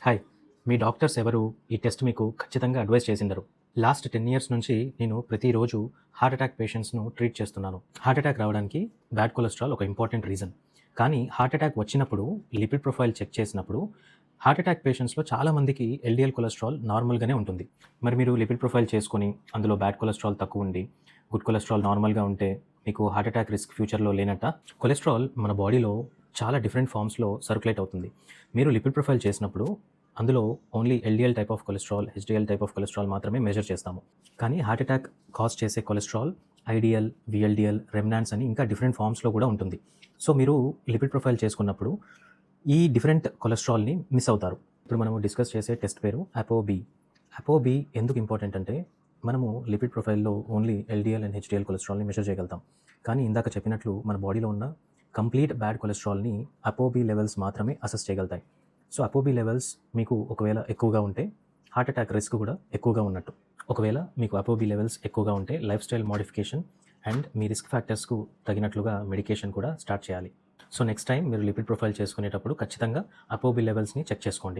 Hi. మీ doctors ఎవరు ఈ test మీకు ఖచ్చితంగా అడ్వైస్ చేసుండరు. లాస్ట్ 10 ఇయర్స్ నుంచి నేను ప్రతిరోజు హార్ట్ అటాక్ పేషెంట్స్‌ను ట్రీట్ చేస్తున్నాను. హార్ట్ అటాక్ రావడానికి బ్యాడ్ కొలెస్ట్రాల్ ఒక ఇంపార్టెంట్ రీజన్. కానీ హార్ట్ అటాక్ వచ్చినప్పుడు లిపిడ్ ప్రొఫైల్ చెక్ చేసినప్పుడు హార్ట్ అటాక్ పేషెంట్స్‌లో చాలామందికి ఎల్‌డిఎల్ కొలెస్ట్రాల్ నార్మల్‌గానే ఉంటుంది. మరి మీరు లిపిడ్ ప్రొఫైల్ చేసుకొని అందులో బ్యాడ్ కొలెస్ట్రాల్ తక్కువుండి, గుడ్ కొలెస్ట్రాల్ నార్మల్‌గా ఉంటే మీకు హార్ట్ అటాక్ రిస్క్ ఫ్యూచర్‌లో లేనట్టా? కొలెస్ట్రాల్ మన బాడీలో చాలా డిఫరెంట్ ఫార్మ్స్‌లో సర్క్యులేట్ అవుతుంది. మీరు లిపిడ్ ప్రొఫైల్ చేసినప్పుడు అందులో only LDL type of cholesterol, HDL type of cholesterol మాత్రమే మెజర్ చేస్తాము. కానీ హార్ట్ అటాక్ కాజ్ చేసే కొలెస్ట్రాల్ ఐడిఎల్, వీఎల్‌డిఎల్, రెమ్నాన్స్ అని ఇంకా డిఫరెంట్ ఫార్మ్స్‌లో కూడా ఉంటుంది. సో, మీరు లిపిడ్ ప్రొఫైల్ చేసుకున్నప్పుడు ఈ డిఫరెంట్ కొలెస్ట్రాల్‌ని మిస్ అవుతారు. ఇప్పుడు మనము డిస్కస్ చేసే టెస్ట్ పేరు అపోబి. అపోబి ఎందుకు ఇంపార్టెంట్ అంటే మనము లిపిడ్ ప్రొఫైల్‌లో ఓన్లీ ఎల్‌డిఎల్ అండ్ హెచ్‌డిఎల్ కొలెస్ట్రాల్‌ని మెజర్ చేయగలుగుతాం. కానీ ఇందాక చెప్పినట్లు మన బాడీలో ఉన్న కంప్లీట్ బ్యాడ్ కొలెస్ట్రాల్‌ని అపోబి లెవెల్స్ మాత్రమే అసెస్ చేయగలుగుతాయి. సో, అపోబి లెవెల్స్ మీకు ఒకవేళ ఎక్కువగా ఉంటే హార్ట్ అటాక్ రిస్క్ కూడా ఎక్కువగా ఉన్నట్టు. ఒకవేళ మీకు అపోబి లెవెల్స్ ఎక్కువగా ఉంటే లైఫ్ స్టైల్ మోడిఫికేషన్ అండ్ మీ రిస్క్ ఫ్యాక్టర్స్‌కు తగినట్లుగా మెడికేషన్ కూడా స్టార్ట్ చేయాలి. సో, నెక్స్ట్ టైం మీరు లిపిడ్ ప్రొఫైల్ చేసుకునేటప్పుడు ఖచ్చితంగా అపోబి లెవెల్స్‌ని చెక్ చేసుకోండి.